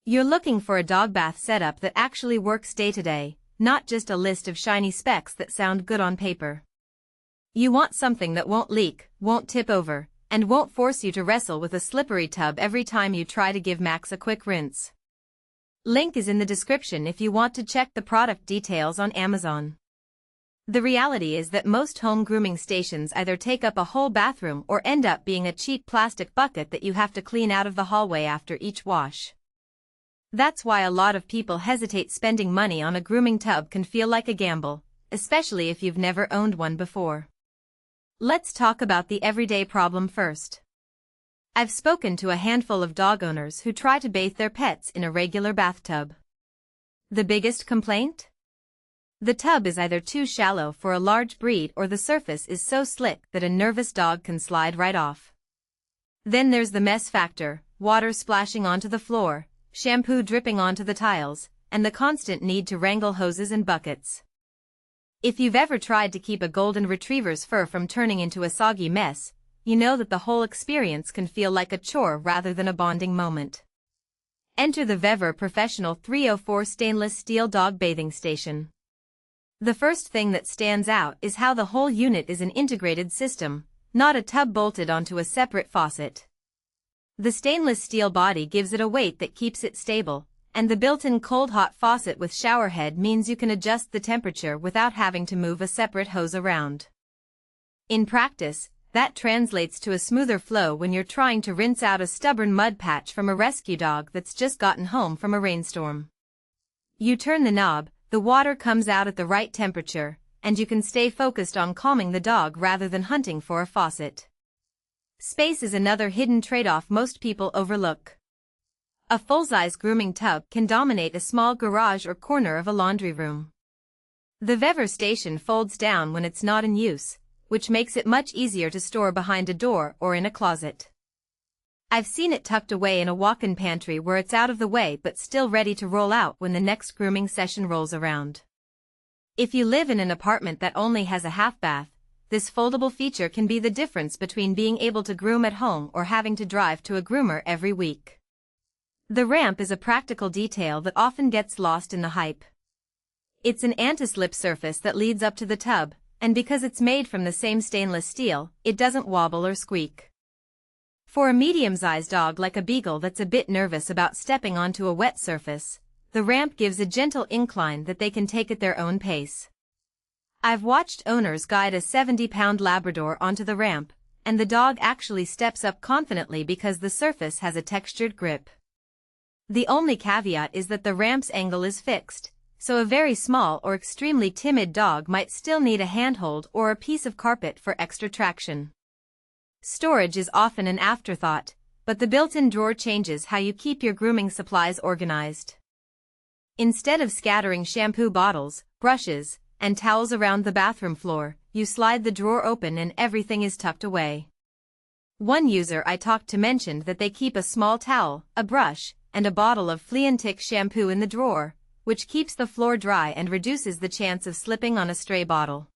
You're looking for a dog bath setup that actually works day to day, not just a list of shiny specs that sound good on paper. You want something that won't leak, won't tip over, and won't force you to wrestle with a slippery tub every time you try to give Max a quick rinse. Link is in the description if you want to check the product details on Amazon. The reality is that most home grooming stations either take up a whole bathroom or end up being a cheap plastic bucket that you have to clean out of the hallway after each wash. That's why a lot of people hesitate. Spending money on a grooming tub can feel like a gamble, especially if you've never owned one before. Let's talk about the everyday problem first. I've spoken to a handful of dog owners who try to bathe their pets in a regular bathtub. The biggest complaint? The tub is either too shallow for a large breed or the surface is so slick that a nervous dog can slide right off. Then there's the mess factor, water splashing onto the floor, shampoo dripping onto the tiles, and the constant need to wrangle hoses and buckets. If you've ever tried to keep a golden retriever's fur from turning into a soggy mess, you know that the whole experience can feel like a chore rather than a bonding moment. Enter the VEVOR Professional 304 stainless steel dog bathing station. The first thing that stands out is how the whole unit is an integrated system, not a tub bolted onto a separate faucet. The stainless steel body gives it a weight that keeps it stable, and the built-in cold-hot faucet with showerhead means you can adjust the temperature without having to move a separate hose around. In practice, that translates to a smoother flow when you're trying to rinse out a stubborn mud patch from a rescue dog that's just gotten home from a rainstorm. You turn the knob, the water comes out at the right temperature, and you can stay focused on calming the dog rather than hunting for a faucet. Space is another hidden trade-off most people overlook. A full-size grooming tub can dominate a small garage or corner of a laundry room. The VEVOR station folds down when it's not in use, which makes it much easier to store behind a door or in a closet. I've seen it tucked away in a walk-in pantry where it's out of the way but still ready to roll out when the next grooming session rolls around. If you live in an apartment that only has a half bath, this foldable feature can be the difference between being able to groom at home or having to drive to a groomer every week. The ramp is a practical detail that often gets lost in the hype. It's an anti-slip surface that leads up to the tub, and because it's made from the same stainless steel, it doesn't wobble or squeak. For a medium-sized dog like a beagle that's a bit nervous about stepping onto a wet surface, the ramp gives a gentle incline that they can take at their own pace. I've watched owners guide a 70-pound Labrador onto the ramp, and the dog actually steps up confidently because the surface has a textured grip. The only caveat is that the ramp's angle is fixed, so a very small or extremely timid dog might still need a handhold or a piece of carpet for extra traction. Storage is often an afterthought, but the built-in drawer changes how you keep your grooming supplies organized. Instead of scattering shampoo bottles, brushes, and towels around the bathroom floor, you slide the drawer open and everything is tucked away. One user I talked to mentioned that they keep a small towel, a brush, and a bottle of flea and tick shampoo in the drawer, which keeps the floor dry and reduces the chance of slipping on a stray bottle.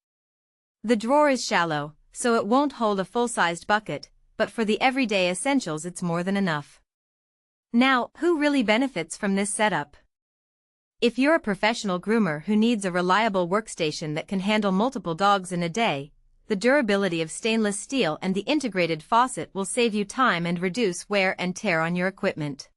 The drawer is shallow, so it won't hold a full-sized bucket, but for the everyday essentials it's more than enough. Now, who really benefits from this setup? If you're a professional groomer who needs a reliable workstation that can handle multiple dogs in a day, the durability of stainless steel and the integrated faucet will save you time and reduce wear and tear on your equipment.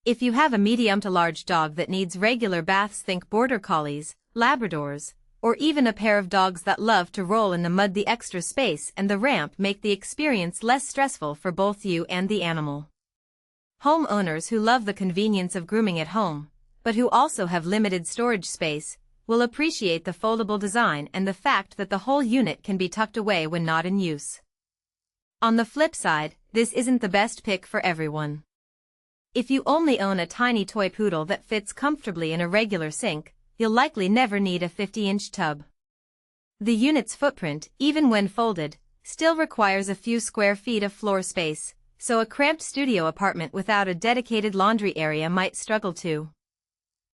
If you have a medium to large dog that needs regular baths, think Border Collies, Labradors, or even a pair of dogs that love to roll in the mud, the extra space and the ramp make the experience less stressful for both you and the animal. Homeowners who love the convenience of grooming at home, but who also have limited storage space, will appreciate the foldable design and the fact that the whole unit can be tucked away when not in use. On the flip side, this isn't the best pick for everyone. If you only own a tiny toy poodle that fits comfortably in a regular sink, you'll likely never need a 50-inch tub. The unit's footprint, even when folded, still requires a few square feet of floor space, so a cramped studio apartment without a dedicated laundry area might struggle too.